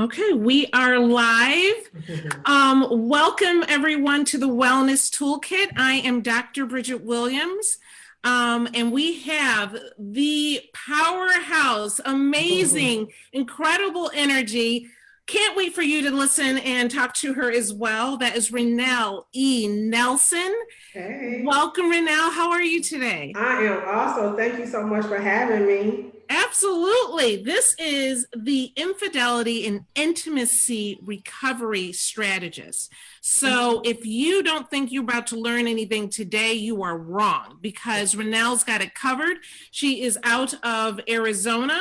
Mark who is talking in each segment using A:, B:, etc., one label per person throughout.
A: Okay, we are live. Welcome everyone to the Wellness Toolkit. I am Dr. Bridget Williams, and we have the powerhouse, amazing, incredible energy. Can't wait for you to listen and talk to her as well. That is Renelle E. Nelson.
B: Hey,
A: Welcome, Renelle. How are you today?
B: I am also. Thank you so much for having me.
A: Absolutely. This is the infidelity and intimacy recovery strategist. So if you don't think you're about to learn anything today, you are wrong because Renelle's got it covered. She is out of Arizona.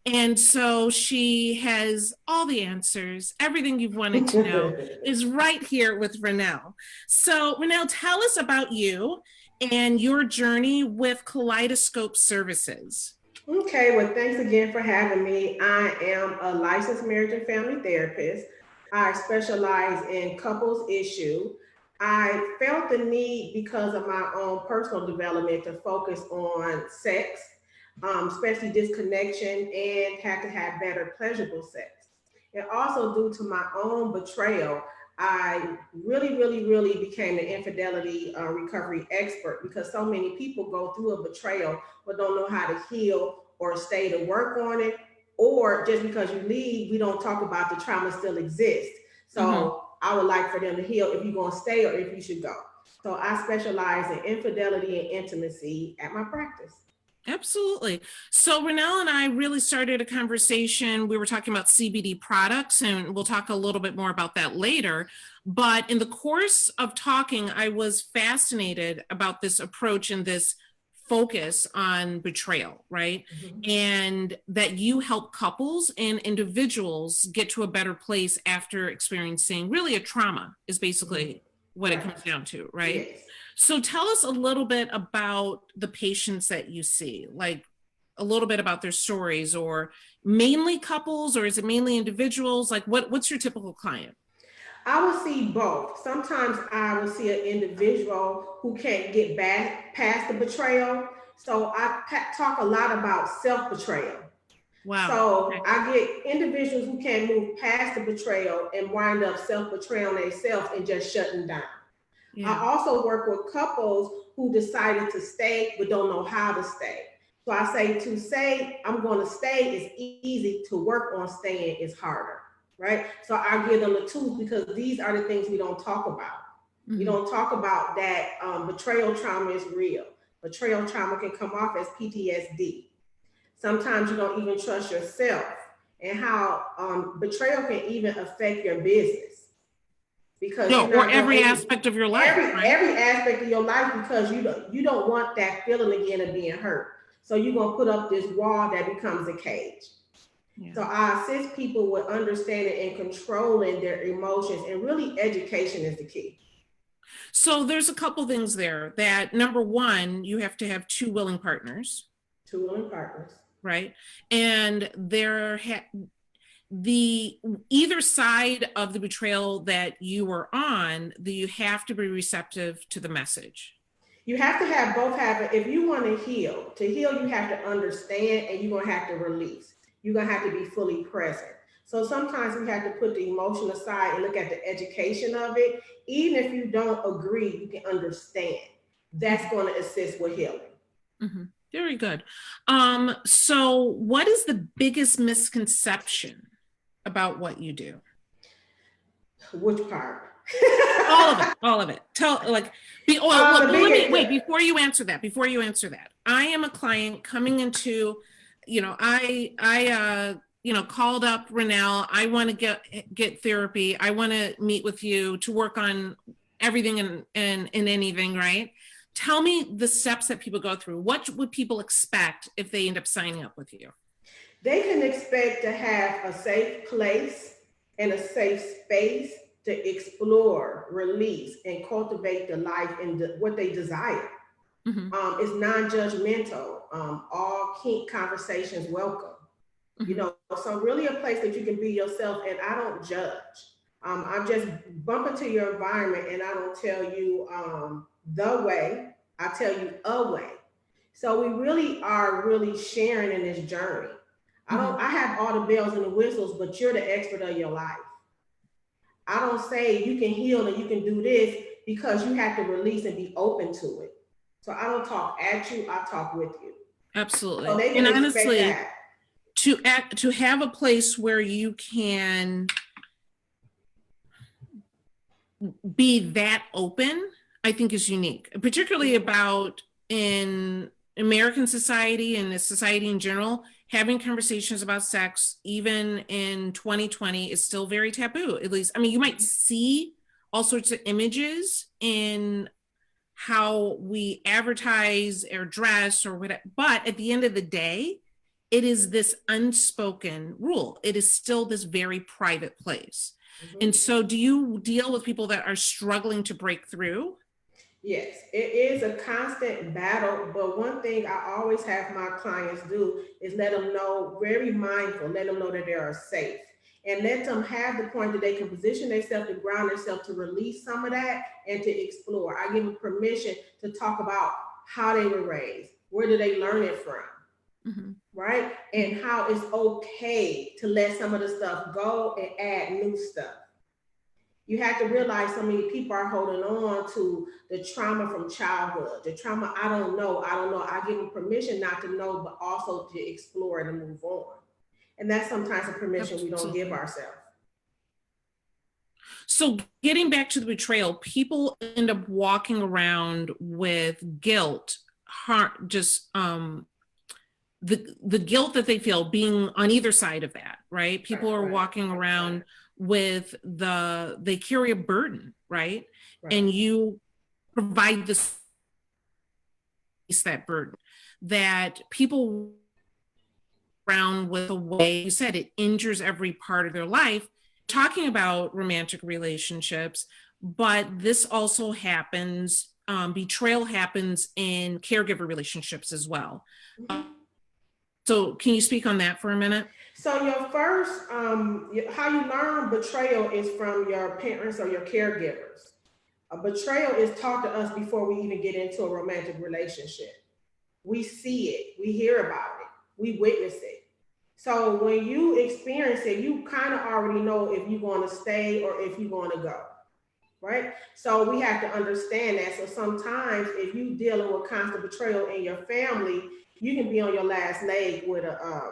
A: And so she has all the answers. Everything you've wanted to know is right here with Renelle. So, Renelle, tell us about you and your journey with Kaleidoscope Services.
B: Okay, well, thanks again for having me. I am a licensed marriage and family therapist. I specialize in couples issue. I felt the need because of my own personal development to focus on sex, especially disconnection, and had to have better pleasurable sex. And also due to my own betrayal, I really became an infidelity recovery expert because so many people go through a betrayal but don't know how to heal or stay to work on it. Or just because you leave, we don't talk about the trauma still exists. So I would like for them to heal if you're going to stay or if you should go. So I specialize in infidelity and intimacy at my practice.
A: Absolutely. So Renelle and I really started a conversation. We were talking about CBD products, and we'll talk a little bit more about that later. But in the course of talking, I was fascinated about this approach and this focus on betrayal, right? And that you help couples and individuals get to a better place after experiencing really a trauma is basically what it
B: Right.
A: comes down to, right?
B: Yes.
A: So tell us a little bit about the patients that you see, like a little bit about their stories, or mainly couples, or is it mainly individuals? Like what's your typical client?
B: I will see both. Sometimes I will see an individual who can't get back past the betrayal. So I talk a lot about self betrayal.
A: Wow.
B: So
A: Okay.
B: I get individuals who can't move past the betrayal and wind up self betraying themselves and just shutting down. I
A: Yeah.
B: also work with couples who decided to stay but don't know how to stay. So I say to say I'm going to stay is easy, to work on staying is harder, right? So I give them the tools because these are the things we don't talk about. We
A: Mm-hmm.
B: don't talk about that betrayal trauma is real. Betrayal trauma can come off as PTSD. Sometimes you don't even trust yourself, and how betrayal can even affect your business because
A: No,
B: you're
A: or
B: not going
A: every
B: to
A: aspect of your life, right?
B: every aspect of your life because you don't want that feeling again of being hurt. So you're gonna put up this wall that becomes a cage.
A: Yeah.
B: So I assist people with understanding and controlling their emotions, and really education is the key.
A: So there's a couple things there that number one, you have to have two willing partners,
B: Two willing partners.
A: right? And the either side of the betrayal that you were on, you have to be receptive to the message.
B: You have to have both happen. If you want to heal, you have to understand and you're gonna have to release. You're gonna have to be fully present. So sometimes we have to put the emotion aside and look at the education of it. Even if you don't agree, you can understand. That's going to assist with healing.
A: Mm-hmm. Very good. So what is the biggest misconception about what you do?
B: Which part?
A: All of it, all of it. Tell like
B: The
A: let me
B: biggest.
A: wait before you answer that. I am a client coming into, I called up Renelle. I want to get therapy. I want to meet with you to work on everything and anything, right? Tell me the steps that people go through. What would people expect if they end up signing up with you?
B: They can expect to have a safe place and a safe space to explore, release, and cultivate the life and what they desire.
A: Mm-hmm.
B: It's non-judgmental. All kink conversations welcome.
A: Mm-hmm.
B: So really a place that you can be yourself, and I don't judge. I just bump into your environment, and I don't tell you the way. I tell you a way. So we really are really sharing in this journey. I have all the bells and the whistles, but you're the expert of your life. I don't say you can heal and you can do this, because you have to release and be open to it. So I don't talk at you, I talk with you.
A: Absolutely.
B: So they can
A: And
B: expect
A: honestly,
B: that.
A: to have a place where you can be that open, I think is unique, particularly about in American society and the society in general. Having conversations about sex, even in 2020, is still very taboo. At least, I mean, you might see all sorts of images in how we advertise or dress or whatever, but at the end of the day, it is this unspoken rule. It is still this very private place. And so do you deal with people that are struggling to break through?
B: Yes, it is a constant battle, but one thing I always have my clients do is let them know, very mindful, let them know that they are safe, and let them have the point that they can position themselves to ground themselves to release some of that and to explore. I give them permission to talk about how they were raised, where did they learn it from, right? And how it's okay to let some of the stuff go and add new stuff. You have to realize so many people are holding on to the trauma from childhood, the trauma, I don't know. I give them permission not to know, but also to explore and to move on. And that's sometimes a permission we don't give ourselves.
A: So getting back to the betrayal, people end up walking around with guilt, just the guilt that they feel being on either side of that, right? People are walking around with they carry a burden, right? And you provide that burden that people around with, a way you said, it injures every part of their life. Talking about romantic relationships, but this also happens, betrayal happens in caregiver relationships as well. So can you speak on that for a minute?
B: So your first, how you learn betrayal is from your parents or your caregivers. A betrayal is taught to us before we even get into a romantic relationship. We see it, we hear about it, we witness it. So when you experience it, you kind of already know if you're going to stay or if you're going to go, right? So we have to understand that. So sometimes if you're dealing with constant betrayal in your family, you can be on your last leg with a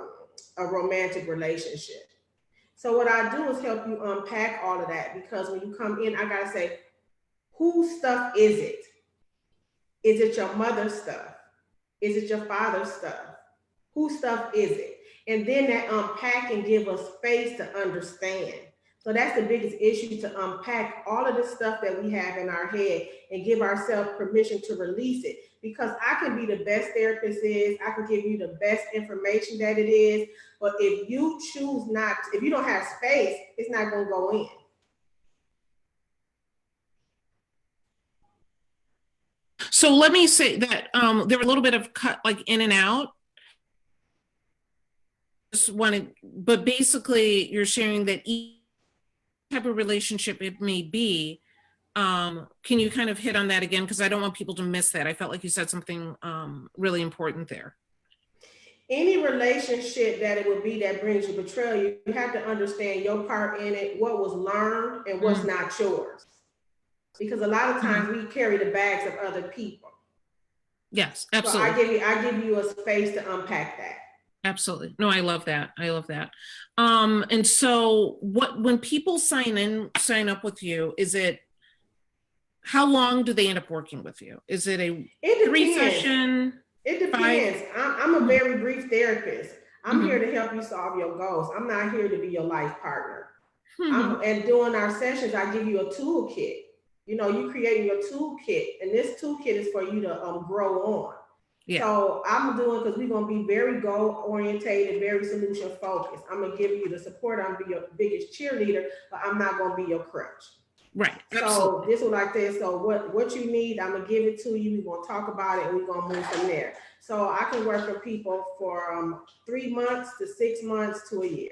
B: romantic relationship. So what I do is help you unpack all of that, because when you come in, I gotta say, whose stuff is it? Is it your mother's stuff? Is it your father's stuff? Whose stuff is it? And then that unpack and give us space to understand. So that's the biggest issue, to unpack all of the stuff that we have in our head and give ourselves permission to release it. Because I can be the best therapist is, I can give you the best information that it is, but if you choose not, if you don't have space, it's not going to go in.
A: So let me say that there were a little bit of cut, like in and out. Just wanted, but basically you're sharing that each type of relationship it may be. Can you kind of hit on that again? Because I don't want people to miss that. I felt like you said something really important there.
B: Any relationship that it would be that brings you betrayal, you have to understand your part in it, what was learned and what's not yours. Because a lot of times we carry the bags of other people.
A: Yes, absolutely.
B: So I give you a space to unpack that.
A: Absolutely. No, I love that. I love that. And so when people sign up with you, how long do they end up working with you? Is it a 3-session?
B: It depends. I'm a very brief therapist. I'm here to help you solve your goals. I'm not here to be your life partner. And during our sessions, I give you a toolkit. You know, you creating your toolkit, and this toolkit is for you to grow on. Yeah. So I'm doing, because we're going to be very goal orientated, very solution focused. I'm going to give you the support. I'm going to be your biggest cheerleader, but I'm not going to be your crutch.
A: Right.
B: So this is like this. So what you need, I'm gonna give it to you. We're gonna talk about it and we're gonna move from there. So I can work with people for 3 months to 6 months to a year.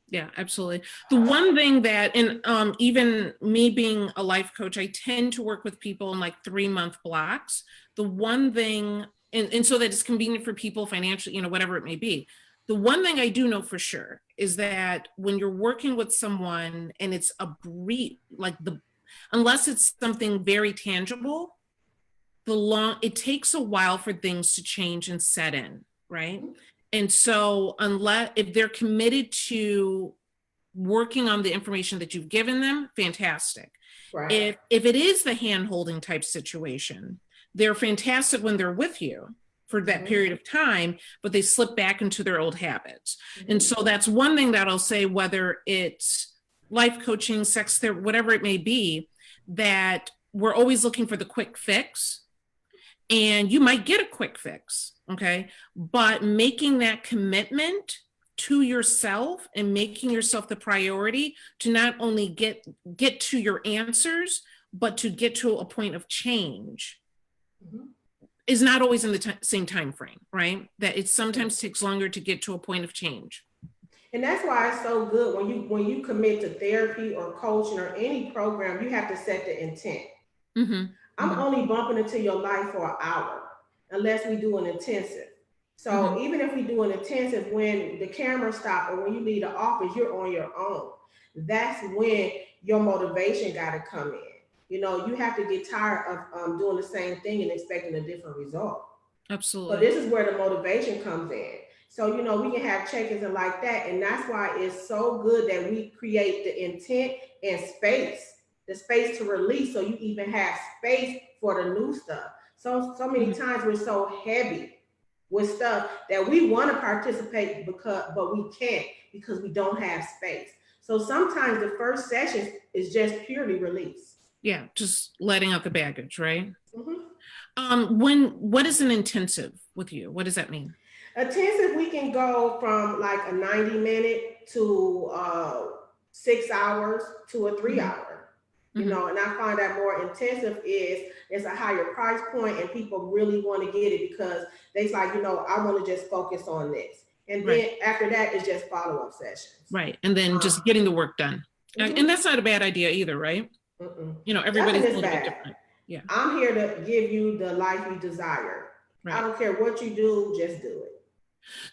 A: Yeah, absolutely. The one thing that, and even me being a life coach, I tend to work with people in like 3-month blocks. The one thing, and so that it's convenient for people financially, whatever it may be. The one thing I do know for sure is that when you're working with someone and it's a brief, unless it's something very tangible, it takes a while for things to change and set in, right? And so if they're committed to working on the information that you've given them, fantastic.
B: Right.
A: If it is the hand holding type situation, they're fantastic when they're with you for that period of time, but they slip back into their old habits. And so that's one thing that I'll say, whether it's life coaching, sex therapy, whatever it may be, that we're always looking for the quick fix. And you might get a quick fix, okay? But making that commitment to yourself and making yourself the priority to not only get to your answers, but to get to a point of change is not always in the same time frame, right? That it sometimes takes longer to get to a point of change.
B: And that's why it's so good when you commit to therapy or coaching or any program, you have to set the intent. I'm only bumping into your life for an hour unless we do an intensive. So even if we do an intensive, when the camera stops or when you leave the office, you're on your own. That's when your motivation got to come in. You know, you have to get tired of doing the same thing and expecting a different result.
A: Absolutely.
B: So this is where the motivation comes in. So, you know, we can have check-ins and like that. And that's why it's so good that we create the intent and space, the space to release. So you even have space for the new stuff. So many times we're so heavy with stuff that we want to participate but we can't because we don't have space. So sometimes the first session is just purely release.
A: Yeah, just letting out the baggage, right? What is an intensive with you? What does that mean?
B: Intensive, we can go from like a 90-minute to 6 hours to a 3 hour. You know, and I find that more intensive is a higher price point and people really want to get it because they're like, you know, I want to just focus on this. And then after that, it's just follow-up sessions.
A: Right. And then just getting the work done. And that's not a bad idea either, right? You know, everybody's a little bit different. Yeah.
B: I'm here to give you the life you desire. Right. I don't care what you do, just do it.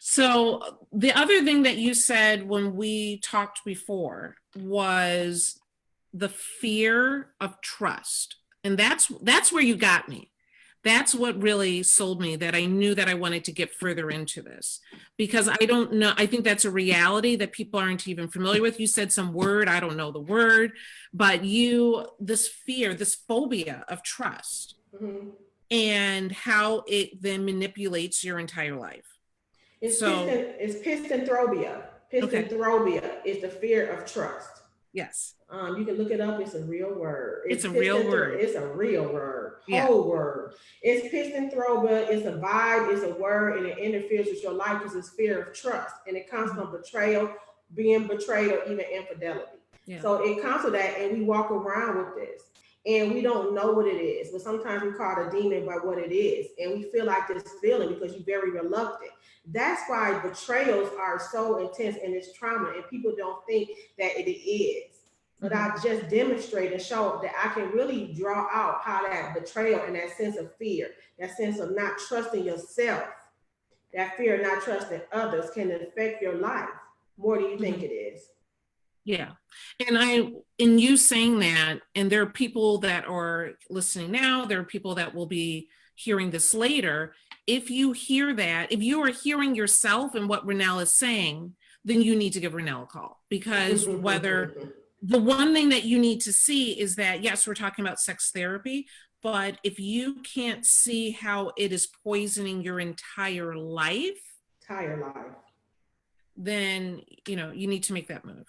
A: So the other thing that you said when we talked before was the fear of trust. And that's where you got me. That's what really sold me, that I knew that I wanted to get further into this, because I don't know. I think that's a reality that people aren't even familiar with. You said some word, I don't know the word, but this fear, this phobia of trust and how it then manipulates your entire life.
B: It's pistonthropia. Pistonthropia is the fear of trust.
A: Yes.
B: You can look it up. It's a real word.
A: It's a real word.
B: It's a real word. Whole word. It's pistonthropia. It's a vibe. It's a word, and it interferes with your life because it's fear of trust, and it comes from betrayal, being betrayed, or even infidelity. Yeah. So it comes with that, and we walk around with this, and we don't know what it is. But sometimes we call it a demon by what it is, and we feel like this feeling because you're very reluctant. That's why betrayals are so intense and it's trauma, and people don't think that it is. But I just demonstrate and show that I can really draw out how that betrayal and that sense of fear, that sense of not trusting yourself, that fear of not trusting others can affect your life more than you think it is. Yeah.
A: And in you saying that, and there are people that are listening now, there are people that will be hearing this later. If you hear that, if you are hearing yourself and what Renelle is saying, then you need to give Renelle a call, because the one thing that you need to see is that, yes, we're talking about sex therapy, but if you can't see how it is poisoning your entire life, then, you know, you need to make that move.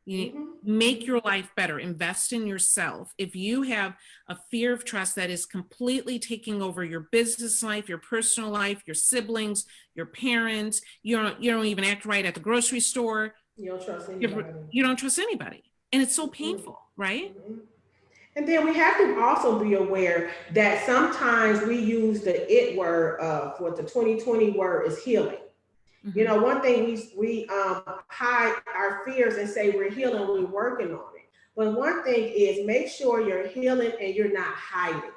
A: You make your life better, invest in yourself. If you have a fear of trust that is completely taking over your business life, your personal life, your siblings, your parents, you don't even act right at the grocery store.
B: You don't trust anybody.
A: You don't trust anybody. And it's so painful, right?
B: And then we have to also be aware that sometimes we use the it word for the 2020 word is healing. You know, one thing we hide our fears and say we're healing, we're working on it. But one thing is make sure you're healing and you're not hiding.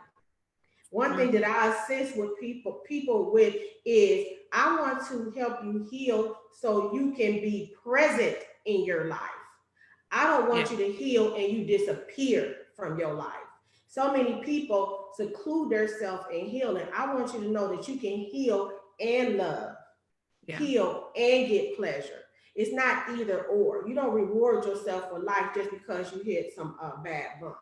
B: One thing that I assist with people with is I want to help you heal so you can be present in your life. I don't want you to heal and you disappear from your life. So many people seclude themselves in healing. I want you to know that you can heal and love, heal and get pleasure. It's not either or. You don't reward yourself for life just because you hit some bad bumps.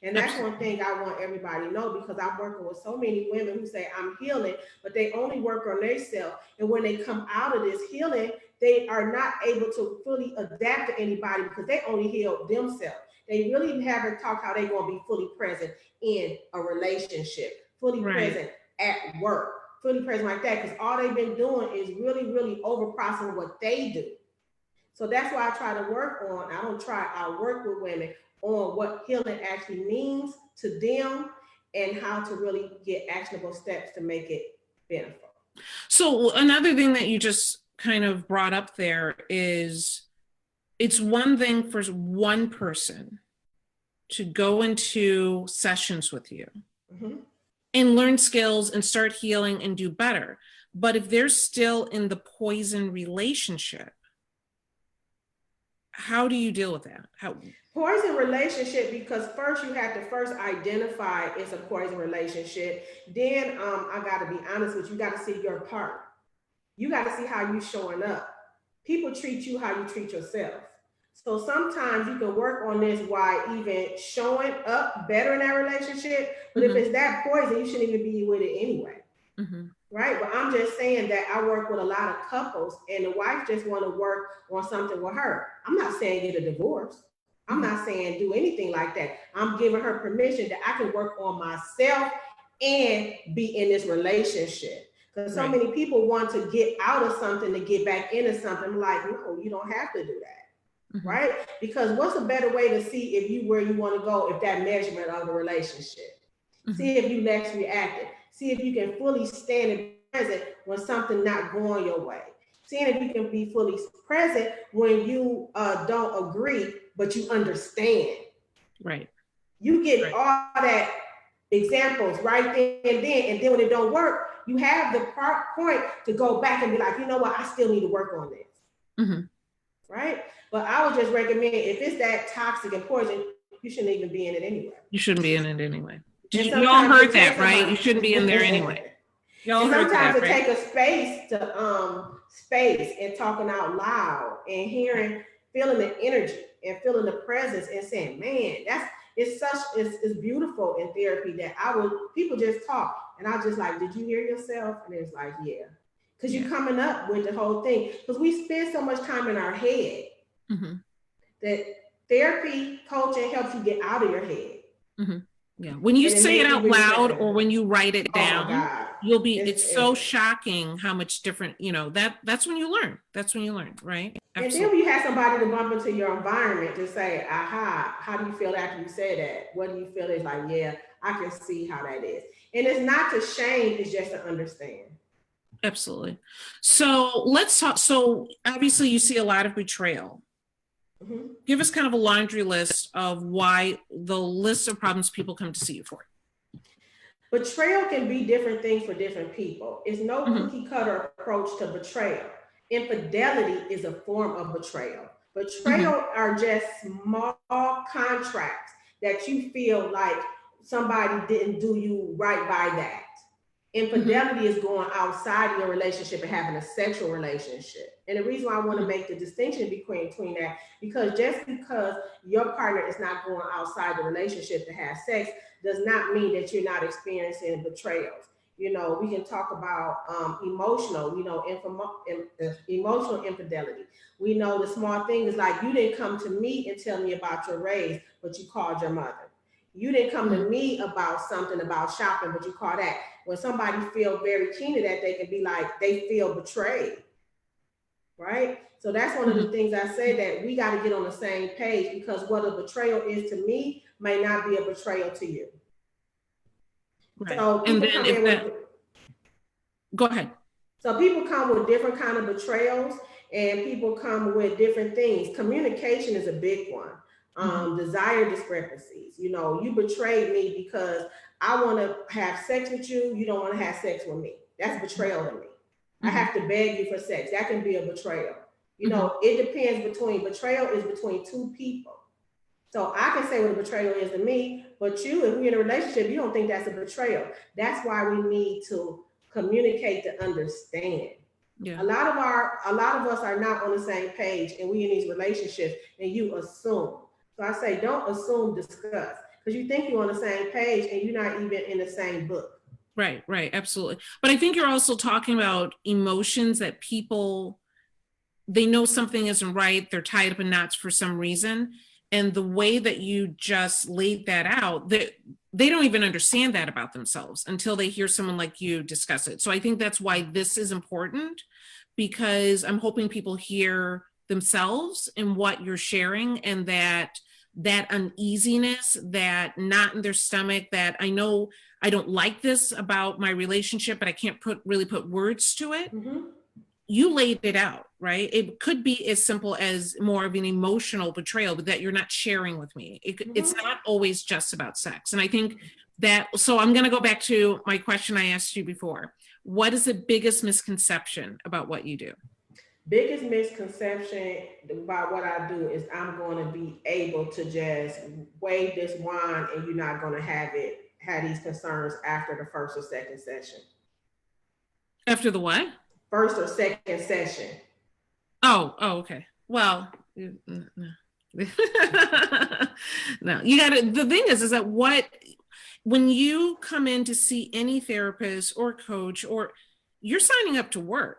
B: And that's one thing I want everybody to know, because I'm working with so many women who say I'm healing, but they only work on themselves. And when they come out of this healing, they are not able to fully adapt to anybody because they only heal themselves. They really haven't talked how they're going to be fully present in a relationship, fully present at work, fully present like that, because all they've been doing is really, really over processing what they do. So that's why I try to work on, I work with women on what healing actually means to them and how to really get actionable steps to make it beneficial.
A: So another thing that you just kind of brought up there is it's one thing for one person to go into sessions with you and learn skills and start healing and do better. But if they're still in the poison relationship, how do you deal with that?
B: Poison relationship, because first you have to first identify it's a poison relationship. Then I got to be honest with you, you got to see your part. You got to see how you showing up. People treat you how you treat yourself. So sometimes you can work on this while even showing up better in that relationship. But if it's that poison, you shouldn't even be with it anyway. Right? But I'm just saying that I work with a lot of couples and the wife just want to work on something with her. I'm not saying get a divorce. I'm not saying do anything like that. I'm giving her permission that I can work on myself and be in this relationship. Because so many people want to get out of something to get back into something. I'm like, no, you don't have to do that. Right? Because what's a better way to see if you where you want to go if that measurement of the relationship? See if you next reacted. See if you can fully stand and present when something not going your way. Seeing if you can be fully present when you don't agree, but you understand.
A: Right.
B: You get all that examples right there and then when it don't work, you have the point to go back and be like, you know what, I still need to work on this. Right? But I would just recommend if it's that toxic and poison, you shouldn't even be in it anyway.
A: You shouldn't be in it anyway. You all heard that, right? You shouldn't be in there anyway.
B: And sometimes it takes a space and talking out loud and hearing, feeling the energy and feeling the presence and saying, man, it's beautiful in therapy that people just talk and I just like, did you hear yourself? And it's like, yeah. Because you're coming up with the whole thing. Because we spend so much time in our head that therapy, coaching helps you get out of your head.
A: Yeah, when you say it out loud or when you write it down, it's so shocking how much different, that's when you learn. That's when you learn, right?
B: Absolutely. And then when you have somebody to bump into your environment to say, aha, how do you feel after you say that? What do you feel? It's like, yeah, I can see how that is. And it's not to shame, it's just to understand.
A: Absolutely. So let's talk. So obviously you see a lot of betrayal. Give us kind of a laundry list of why the list of problems people come to see you for.
B: Betrayal can be different things for different people. It's no cookie cutter approach to betrayal. Infidelity is a form of betrayal. Betrayal are just small contracts that you feel like somebody didn't do you right by that. Infidelity is going outside of your relationship and having a sexual relationship. And the reason why I want to make the distinction between that, because just because your partner is not going outside the relationship to have sex does not mean that you're not experiencing betrayals. We can talk about emotional infidelity. We know the small thing is like, you didn't come to me and tell me about your raise, but you called your mother. You didn't come to me about something about shopping, but you call that. When somebody feels very keen to that, they can be like, they feel betrayed, right? So that's one of the things I say, that we got to get on the same page, because what a betrayal is to me may not be a betrayal to you.
A: Right.
B: So
A: and then go ahead.
B: So people come with different kind of betrayals and people come with different things. Communication is a big one. desire discrepancies. You know, you betrayed me because I want to have sex with you. You don't want to have sex with me. That's betrayal to me. I have to beg you for sex. That can be a betrayal. You know, it depends betrayal is between two people. So I can say what a betrayal is to me, but you, if we're in a relationship, you don't think that's a betrayal. That's why we need to communicate to understand. Yeah. A lot of us are not on the same page, and we in these relationships, and you assume. So I say, don't assume, discuss, because you think you're on the same page and you're not even in the same book.
A: Right, absolutely. But I think you're also talking about emotions that people, they know something isn't right, they're tied up in knots for some reason. And the way that you just laid that out, they don't even understand that about themselves until they hear someone like you discuss it. So I think that's why this is important, because I'm hoping people hear themselves in what you're sharing, and that uneasiness, that knot in their stomach, that I know I don't like this about my relationship, but I can't really put words to it. You laid it out, right? It could be as simple as more of an emotional betrayal, but that you're not sharing with me. It's not always just about sex. And I think that, so I'm going to go back to my question I asked you before. What is the biggest misconception about what you do?
B: Biggest misconception about what I do is I'm going to be able to just wave this wand and you're not going to have these concerns after the first or second session.
A: After the what?
B: First or second session.
A: Oh, okay. Well, no. No, you got to, the thing is that when you come in to see any therapist or coach, or you're signing up to work.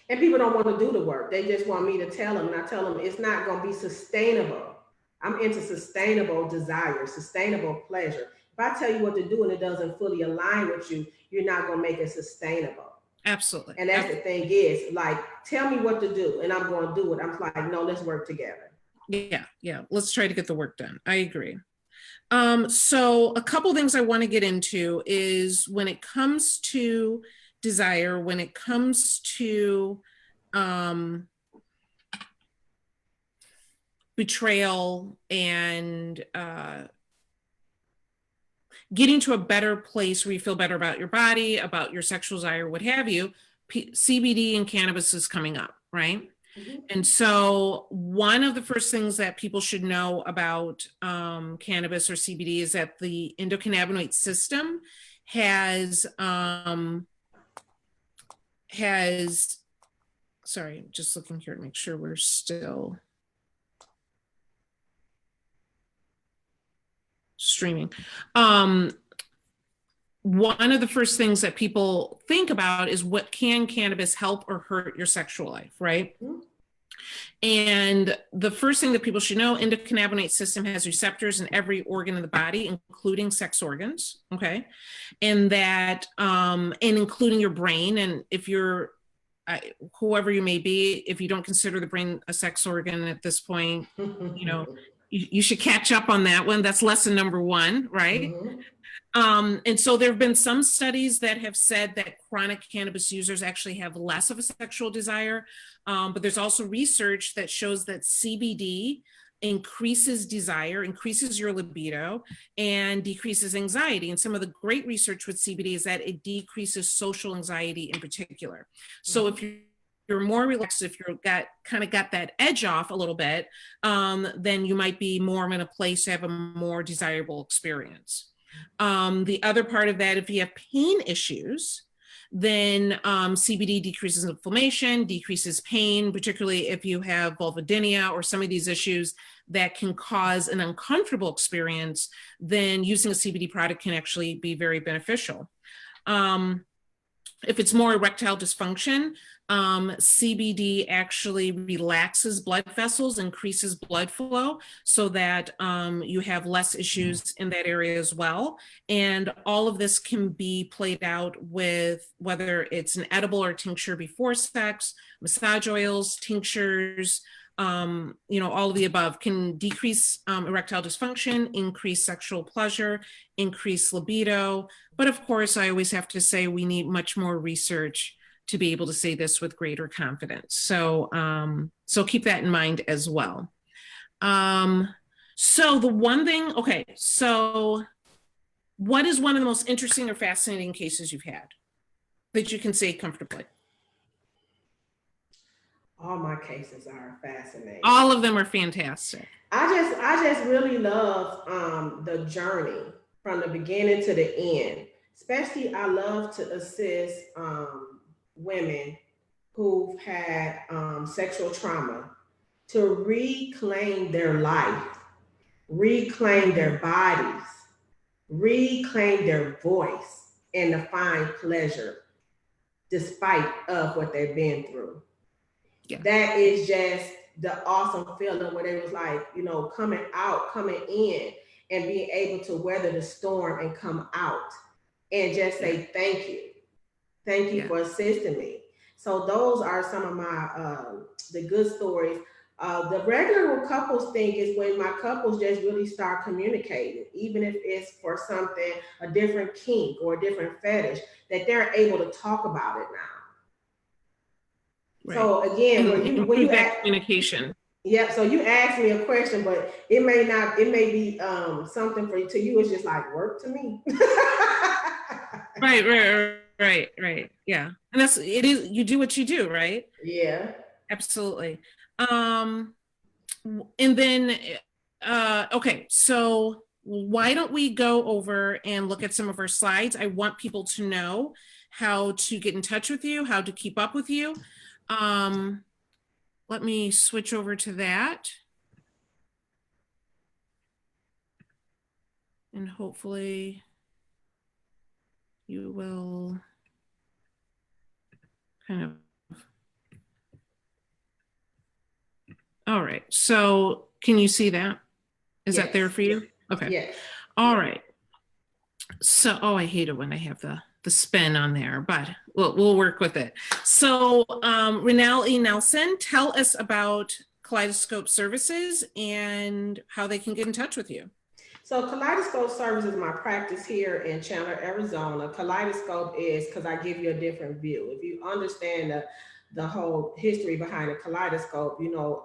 B: And people don't want to do the work. They just want me to tell them, and I tell them it's not going to be sustainable. I'm into sustainable desire, sustainable pleasure. If I tell you what to do and it doesn't fully align with you, you're not going to make it sustainable.
A: Absolutely.
B: And that's the thing is, like, tell me what to do and I'm going to do it. I'm like, no, let's work together.
A: Yeah. Let's try to get the work done. I agree. So a couple things I want to get into is when it comes to desire, when it comes to betrayal and getting to a better place where you feel better about your body, about your sexual desire, what have you, CBD and cannabis is coming up, right? And so one of the first things that people should know about cannabis or CBD is that the endocannabinoid system sorry, just looking here to make sure we're still streaming. One of the first things that people think about is, what can cannabis help or hurt your sexual life, right? And the first thing that people should know, endocannabinoid system has receptors in every organ in the body, including sex organs, okay? And that, and including your brain. And if you're, whoever you may be, if you don't consider the brain a sex organ at this point, you know, you should catch up on that one. That's lesson number one, right? And so there have been some studies that have said that chronic cannabis users actually have less of a sexual desire. But there's also research that shows that CBD increases desire, increases your libido, and decreases anxiety. And some of the great research with CBD is that it decreases social anxiety in particular. So if you're more relaxed, if you've got that edge off a little bit, then you might be more in a place to have a more desirable experience. The other part of that, if you have pain issues, then CBD decreases inflammation, decreases pain, particularly if you have vulvodynia or some of these issues that can cause an uncomfortable experience, then using a CBD product can actually be very beneficial. If it's more erectile dysfunction, CBD actually relaxes blood vessels, increases blood flow, so that you have less issues in that area as well. And all of this can be played out with whether it's an edible or tincture before sex, massage oils, tinctures, all of the above can decrease erectile dysfunction, increase sexual pleasure, increase libido. But of course, I always have to say we need much more research to be able to say this with greater confidence. So, so keep that in mind as well. So the one thing, okay, so what is one of the most interesting or fascinating cases you've had that you can say comfortably?
B: All my cases are fascinating.
A: All of them are fantastic.
B: I just really love the journey from the beginning to the end. Especially, I love to assist women who've had sexual trauma to reclaim their life, reclaim their bodies, reclaim their voice, and to find pleasure despite of what they've been through.
A: Yeah.
B: That is just the awesome feeling where they was like, coming out, coming in, and being able to weather the storm and come out and just say thank you. Thank you
A: Yeah.
B: for assisting me. So those are some of my the good stories. The regular couples thing is when my couples just really start communicating, even if it's for something, a different kink or a different fetish, that they're able to talk about it now.
A: Right.
B: So again, when you
A: that communication.
B: Yeah, so you asked me a question, but it may be something for you to you. It's just like work to me.
A: Right. Yeah. And it is, you do what you do, right?
B: Yeah.
A: Absolutely. And then, okay, so why don't we go over and look at some of our slides? I want people to know how to get in touch with you, how to keep up with you. Let me switch over to that. And hopefully you will kind of. All right. So can you see that? Is that there for you? Okay.
B: Yes.
A: All right. So, I hate it when I have the spin on there, but we'll work with it. So, Renelle E. Nelson, tell us about Kaleidoscope Services and how they can get in touch with you.
B: So Kaleidoscope Services is my practice here in Chandler, Arizona. Kaleidoscope is because I give you a different view. If you understand the whole history behind a kaleidoscope,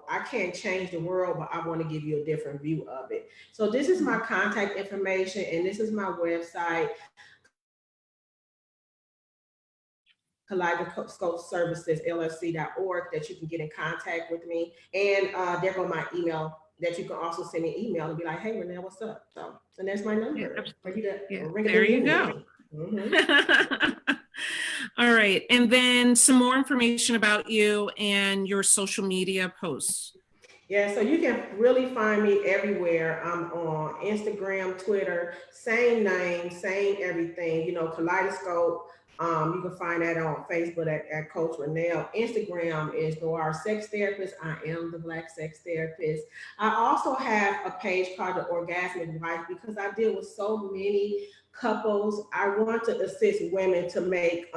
B: I can't change the world, but I want to give you a different view of it. So this is my contact information, and this is my website, Kaleidoscope Services LLC.org, that you can get in contact with me. And there go my email that you can also send me an email and be like, hey, Renelle, what's up? So, and that's my number for you to ring it.
A: There you go. All right. And then some more information about you and your social media posts.
B: Yeah, so you can really find me everywhere. I'm on Instagram, Twitter, same name, same everything, Kaleidoscope. You can find that on Facebook at Coach Renelle. Instagram is Noir Sex Therapist. I am the Black Sex Therapist. I also have a page called The Orgasmic Wife because I deal with so many couples. I want to assist women to make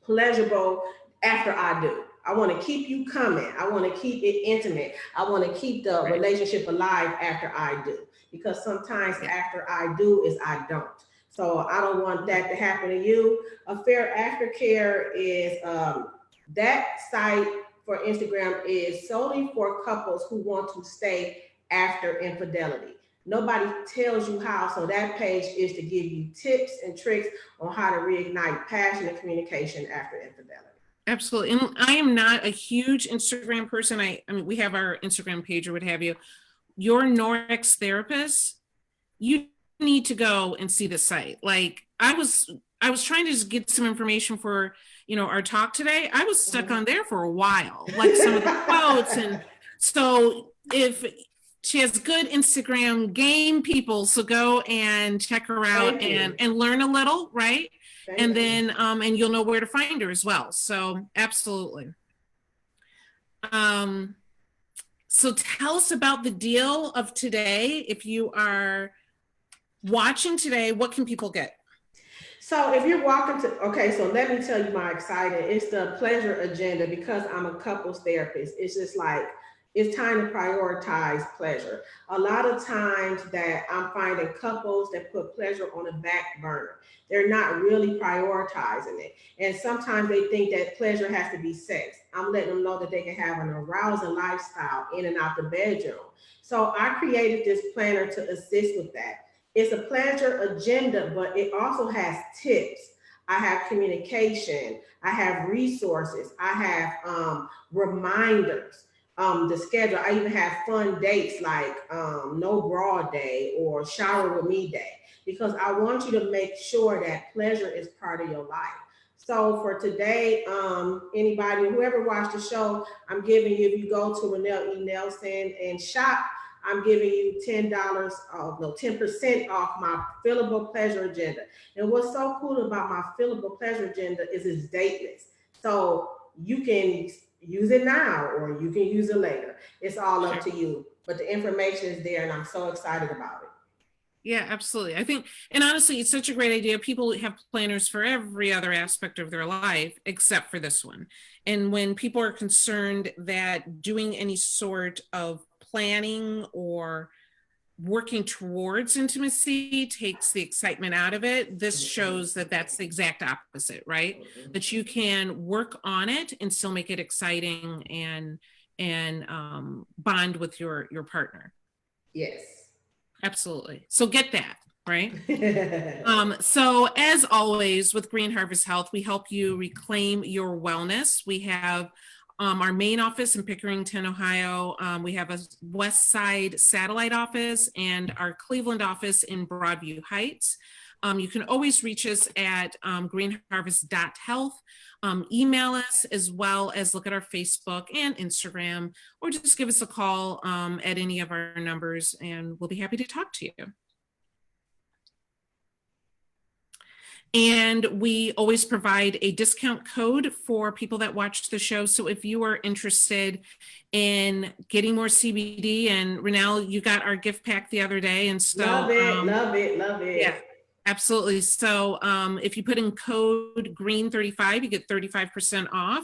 B: pleasurable after I do. I want to keep you coming. I want to keep it intimate. I want to keep the relationship alive after I do. Because sometimes after I do is I don't. So I don't want that to happen to you. Affair Aftercare is that site for Instagram is solely for couples who want to stay after infidelity. Nobody tells you how, so that page is to give you tips and tricks on how to reignite passion and communication after infidelity.
A: Absolutely. And I am not a huge Instagram person. I mean, we have our Instagram page or what have you. Your Norix therapist, you need to go and see the site. Like I was trying to just get some information for, our talk today. I was stuck on there for a while, like some of the quotes. And so if she has good Instagram game people, so go and check her out and learn a little, right? And then and you'll know where to find her as well. So absolutely. So tell us about the deal of today. If you are watching today, what can people get?
B: So if you're so let me tell you my exciting, it's the pleasure agenda because I'm a couples therapist. It's just like, It's time to prioritize pleasure. A lot of times that I'm finding couples that put pleasure on the back burner. They're not really prioritizing it. And sometimes they think that pleasure has to be sex. I'm letting them know that they can have an arousing lifestyle in and out the bedroom. So I created this planner to assist with that. It's a pleasure agenda, but it also has tips. I have communication. I have resources. I have reminders, the schedule. I even have fun dates like no bra day or shower with me day, because I want you to make sure that pleasure is part of your life. So for today, anybody, whoever watched the show, I'm giving you, if you go to Renelle E. Nelson and shop, I'm giving you $10 off, no, 10% off my fillable pleasure agenda. And what's so cool about my fillable pleasure agenda is it's dateless. So you can use it now or you can use it later. It's all up to you. But the information is there and I'm so excited about it.
A: Yeah, absolutely. I think, and honestly, it's such a great idea. People have planners for every other aspect of their life except for this one. And when people are concerned that doing any sort of planning or working towards intimacy takes the excitement out of it, this shows that that's the exact opposite, right? That you can work on it and still make it exciting and bond with your partner.
B: Yes.
A: Absolutely. So get that, right? So as always with Green Harvest Health, we help you reclaim your wellness. We have our main office in Pickerington, Ohio. We have a West Side satellite office and our Cleveland office in Broadview Heights. You can always reach us at greenharvest.health. Email us as well as look at our Facebook and Instagram, or just give us a call at any of our numbers and we'll be happy to talk to you. And we always provide a discount code for people that watch the show. So if you are interested in getting more CBD, and Renelle, you got our gift pack the other day. And so
B: love it.
A: Yeah. Absolutely. So if you put in code GREEN35, you get 35% off.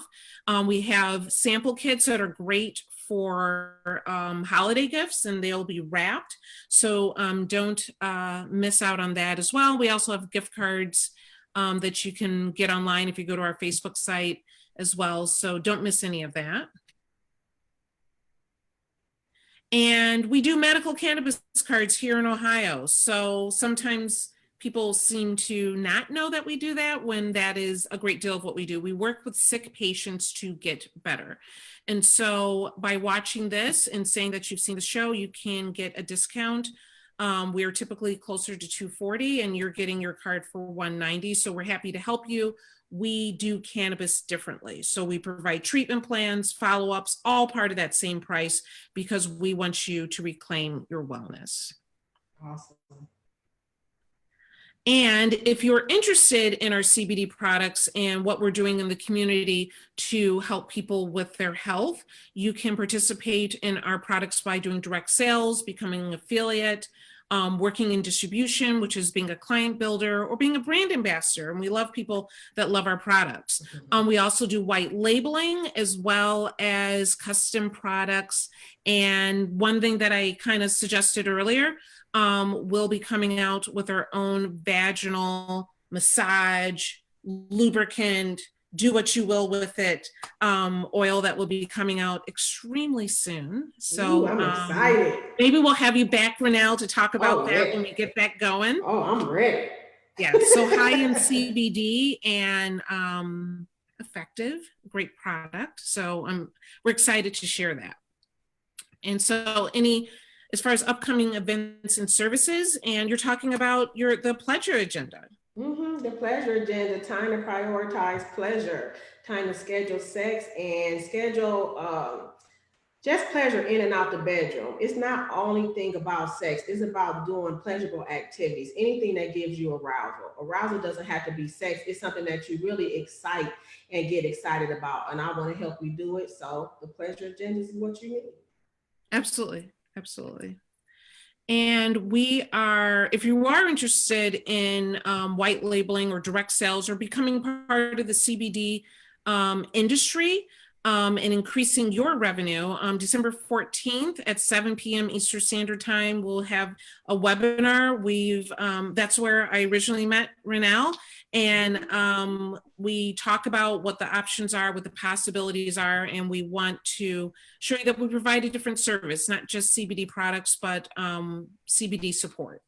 A: We have sample kits that are great for holiday gifts and they'll be wrapped. So don't miss out on that as well. We also have gift cards that you can get online if you go to our Facebook site as well. So don't miss any of that. And we do medical cannabis cards here in Ohio. So sometimes people seem to not know that we do that when that is a great deal of what we do. We work with sick patients to get better. And so by watching this and saying that you've seen the show, you can get a discount. We are typically closer to $240 and you're getting your card for $190. So we're happy to help you. We do cannabis differently. So we provide treatment plans, follow-ups, all part of that same price because we want you to reclaim your wellness.
B: Awesome.
A: And if you're interested in our CBD products and what we're doing in the community to help people with their health, you can participate in our products by doing direct sales, becoming an affiliate, working in distribution, which is being a client builder or being a brand ambassador. And we love people that love our products. We also do white labeling as well as custom products. And one thing that I kind of suggested earlier, we'll be coming out with our own vaginal massage, lubricant, do what you will with it, oil that will be coming out extremely soon. So
B: I'm excited.
A: Maybe we'll have you back, Renelle, to talk about that when we get that going.
B: Oh, I'm ready.
A: Yeah, so high in CBD and effective, great product. So we're excited to share that. And so as far as upcoming events and services, and you're talking about the pleasure agenda.
B: The pleasure agenda, time to prioritize pleasure, time to schedule sex and schedule just pleasure in and out the bedroom. It's not only thing about sex, it's about doing pleasurable activities, anything that gives you arousal. Arousal doesn't have to be sex, it's something that you really excite and get excited about. And I want to help you do it. So the pleasure agenda is what you need.
A: Absolutely. Absolutely. And if you are interested in white labeling or direct sales or becoming part of the CBD industry, and increasing your revenue. December 14th at 7 p.m. Eastern Standard Time, we'll have a webinar. That's where I originally met Renelle, and we talk about what the options are, what the possibilities are, and we want to show you that we provide a different service, not just CBD products, but CBD support.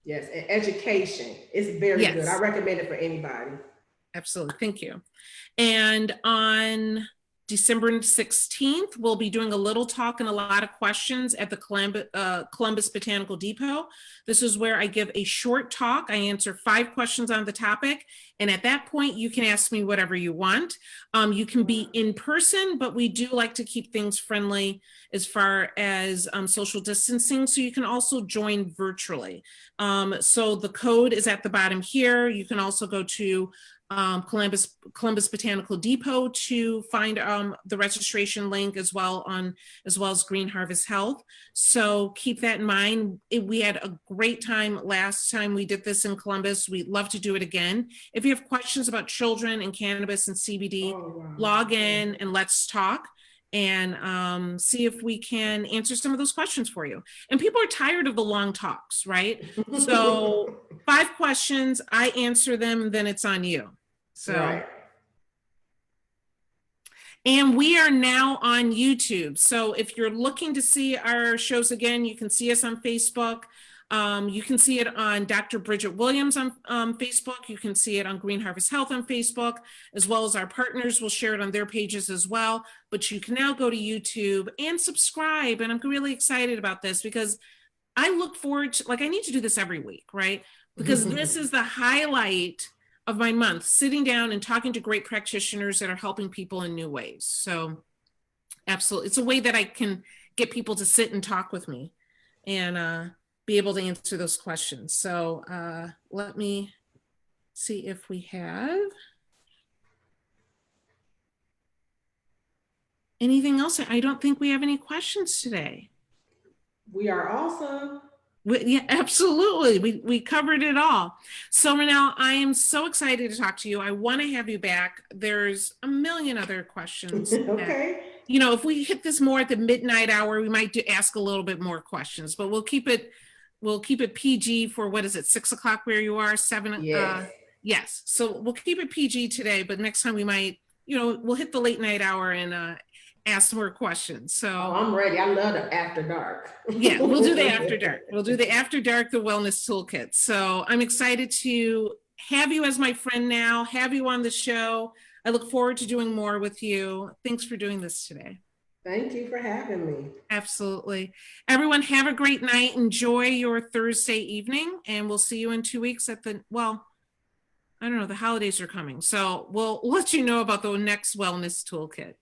B: Yes, and education is very
A: Yes.
B: good. I recommend it for anybody.
A: Absolutely. Thank you. And on December 16th, we'll be doing a little talk and a lot of questions at the Columbus Botanical Depot. This is where I give a short talk. I answer 5 questions on the topic. And at that point, you can ask me whatever you want. You can be in person, but we do like to keep things friendly as far as social distancing. So you can also join virtually. So the code is at the bottom here. You can also go to Columbus Botanical Depot to find the registration link, as well as Green Harvest Health. So keep that in mind. We had a great time last time we did this in Columbus. We'd love to do it again. If you have questions about children and cannabis and CBD, log in and let's talk and see if we can answer some of those questions for you. And people are tired of the long talks, right? So 5 questions, I answer them, then it's on you. So, right. And we are now on YouTube. So if you're looking to see our shows again, you can see us on Facebook. You can see it on Dr. Bridget Williams on Facebook. You can see it on Green Harvest Health on Facebook, as well as our partners will share it on their pages as well. But you can now go to YouTube and subscribe. And I'm really excited about this because I look forward to, I need to do this every week, right? Because this is the highlight of my month, sitting down and talking to great practitioners that are helping people in new ways. So absolutely. It's a way that I can get people to sit and talk with me and be able to answer those questions. So let me see if we have anything else. I don't think we have any questions today.
B: We are awesome.
A: Yeah, absolutely. We covered it all. So Renelle, I am so excited to talk to you. I want to have you back. There's a million other questions.
B: Okay.
A: That, if we hit this more at the midnight hour, we might ask a little bit more questions, but we'll keep it PG for, what is it, 6 o'clock where you are, 7?
B: Yes.
A: Yes. So we'll keep it PG today, but next time we might, we'll hit the late night hour and ask more questions. So
B: I'm ready. I love the after dark.
A: Yeah, we'll do the after dark. We'll do the after dark, the wellness toolkit. So I'm excited to have you as my friend now, have you on the show. I look forward to doing more with you. Thanks for doing this today.
B: Thank you for having me.
A: Absolutely. Everyone, have a great night. Enjoy your Thursday evening, and we'll see you in 2 weeks at the holidays are coming. So we'll let you know about the next wellness toolkit.